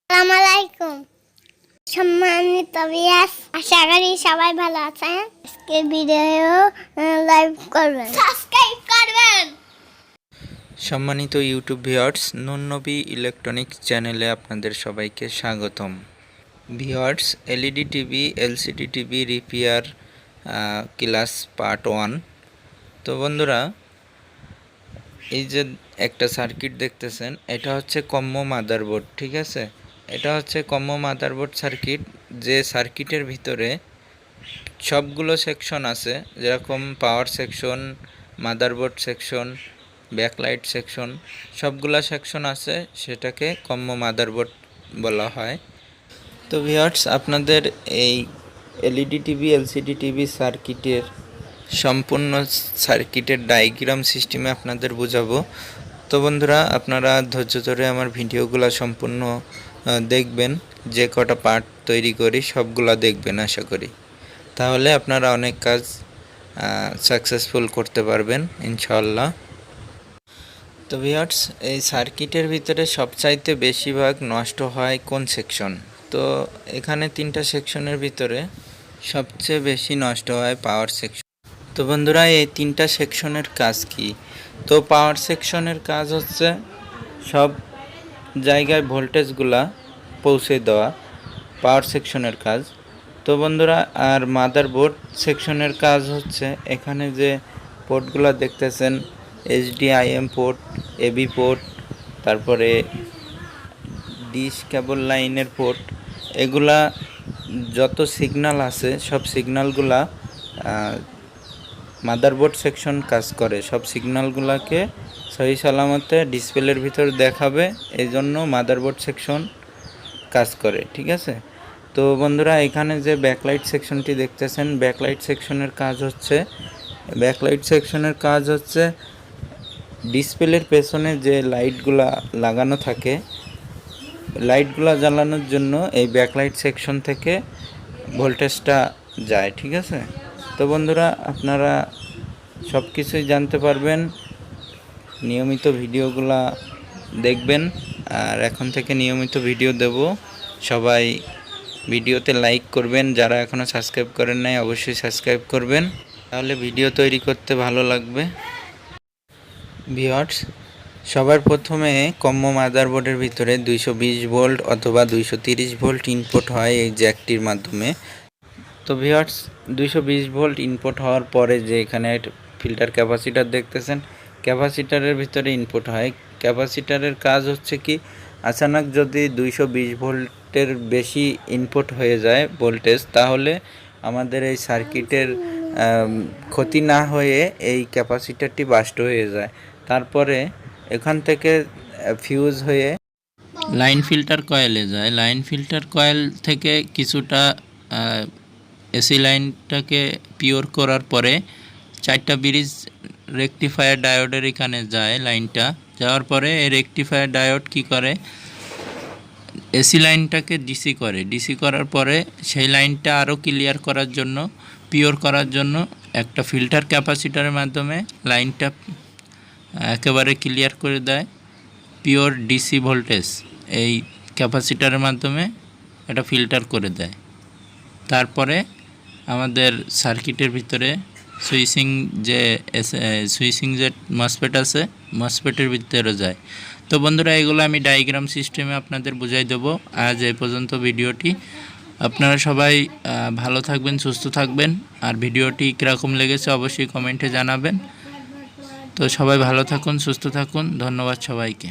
আসসালামু আলাইকুম সম্মানিত ভিউয়ার্স, আশা করি সবাই ভালো আছেন। আজকে ভিডিও লাইক করবেন, সাবস্ক্রাইব করবেন। সম্মানিত ইউটিউব ভিউয়ার্স, নুরনবী ইলেকট্রনিক্স চ্যানেলে আপনাদের সবাইকে স্বাগতম। Viewers, LED TV, LCD TV repair class part 1। তো বন্ধুরা, এই যে একটা সার্কিট দেখতেছেন, এটা হচ্ছে কম্ম মাদারবোর্ড, ঠিক আছে। এটা হচ্ছে কম্ম মাদারবোর্ড সার্কিট, যে সার্কিটের ভিতরে সবগুলো সেকশন আছে, যেরকম power section, motherboard section, backlight section, সবগুলা সেকশন আছে, সেটাকে কম্ম মাদারবোর্ড বলা হয়। তো ভিউয়ার্স, আপনাদের এই এলইডি টিভি, এলসিডি টিভি সার্কিটের সম্পূর্ণ সার্কিটের ডায়াগ্রাম সিস্টেমে আপনাদের বোঝাবো। তো বন্ধুরা, আপনারা ধৈর্য ধরে আমার ভিডিওগুলো সম্পূর্ণ দেখবেন। যে কটা পার্ট তৈরি করি সবগুলা দেখবেন আশা করি, তাহলে আপনারা অনেক কাজ সাকসেসফুল করতে পারবেন ইনশাআল্লাহ। তো ভিউয়ার্স, এই সার্কিটের ভিতরে সবচাইতে বেশিরভাগ নষ্ট হয় কোন সেকশন? তো এখানে 3টা সেকশনের ভিতরে সবচেয়ে বেশি নষ্ট হয় পাওয়ার সেকশন। তো বন্ধুরা, এই 3টা সেকশনের কাজ কি? তো পাওয়ার সেকশনের কাজ হচ্ছে সব জায়গায় ভোল্টেজগুলা পৌঁছে দেওয়া, পাওয়ার সেকশনের কাজ। তো বন্ধুরা, আর মাদারবোর্ড সেকশনের কাজ হচ্ছে এখানে যে পোর্টগুলো দেখতেছেন, এইচডিআইএম পোর্ট, এবি পোর্ট, তারপরে ডিশ কেবল লাইনের পোর্ট, এগুলা যত সিগন্যাল আছে সব সিগন্যালগুলা মাদারবোর্ড সেকশন কাজ করে। সব সিগন্যালগুলোকে সহি সালামতে ডিসপ্লের ভিতর দেখাবে, এই জন্য মাদারবোর্ড সেকশন কাজ করে, ঠিক আছে। তো বন্ধুরা, এখানে যে ব্যাকলাইট সেকশনটি দেখতেছেন, ব্যাকলাইট সেকশনের কাজ হচ্ছে ডিসপ্লের পেছনে যে লাইটগুলা লাগানো থাকে, লাইটগুলা জ্বালানোর জন্য এই ব্যাকলাইট সেকশন থেকে ভোল্টেজটা যায়, ঠিক আছে। তো বন্ধুরা, আপনারা সব কিছুই জানতে পারবেন, নিয়মিত ভিডিওগুলা দেখবেন। আর এখন থেকে নিয়মিত ভিডিও দেব, সবাই ভিডিওতে লাইক করবেন। যারা এখনও সাবস্ক্রাইব করেন নাই অবশ্যই সাবস্ক্রাইব করবেন, তাহলে ভিডিও তৈরি করতে ভালো লাগবে। ভিউয়ার্স, সবার প্রথমে কম্ম মাদারবোর্ডের ভিতরে 220 ভোল্ট অথবা 230 ভোল্ট ইনপুট হয় এই জ্যাকটির মাধ্যমে। তো ভিউয়ার্স, 220 ভোল্ট ইনপুট হওয়ার পরে যে এখানে ফিল্টার ক্যাপাসিটার দেখতেছেন, ক্যাপাসিটারের ভিতরে ইনপুট হয়। ক্যাপাসিটারের কাজ হচ্ছে কি, আচানক যদি 220 ভোল্টের বেশি ইনপুট হয়ে যায় ভোল্টেজ, তাহলে আমাদের এই সার্কিটের ক্ষতি না হয়ে এই ক্যাপাসিটারটি বাস্ট হয়ে যায়। তারপরে এখান থেকে ফিউজ হয়ে লাইন ফিল্টার কয়েলে যায়। লাইন ফিল্টার কয়েল থেকে কিছুটা এসি লাইনটাকে পিওর করার পরে 4টা ব্রিজ রেকটিফায়ার ডায়োডের এখানে যায়। লাইনটা যাওয়ার পরে এই রেকটিফায়ার ডায়োড কি করে, এসি লাইনটাকে ডিসি করে। ডিসি করার পরে সেই লাইনটা আরও ক্লিয়ার করার জন্য, পিওর করার জন্য একটা ফিল্টার ক্যাপাসিটারের মাধ্যমে লাইনটা একেবারে ক্লিয়ার করে দেয়। পিওর ডিসি ভোল্টেজ এই ক্যাপাসিটারের মাধ্যমে এটা ফিল্টার করে দেয়। তারপরে আমাদের সার্কিটের ভিতরে সুইচিং যে মসফেট আছে, মসফেটের ভিতরে যায়। তো বন্ধুরা, এগুলো আমি ডায়াগ্রাম সিস্টেমে আপনাদের বুঝাই দেবো। আজ এই পর্যন্ত ভিডিওটি। আপনারা সবাই ভালো থাকবেন, সুস্থ থাকবেন। আর ভিডিওটি কীরকম লেগেছে অবশ্যই কমেন্টে জানাবেন। তো সবাই ভালো থাকুন, সুস্থ থাকুন। ধন্যবাদ সবাইকে।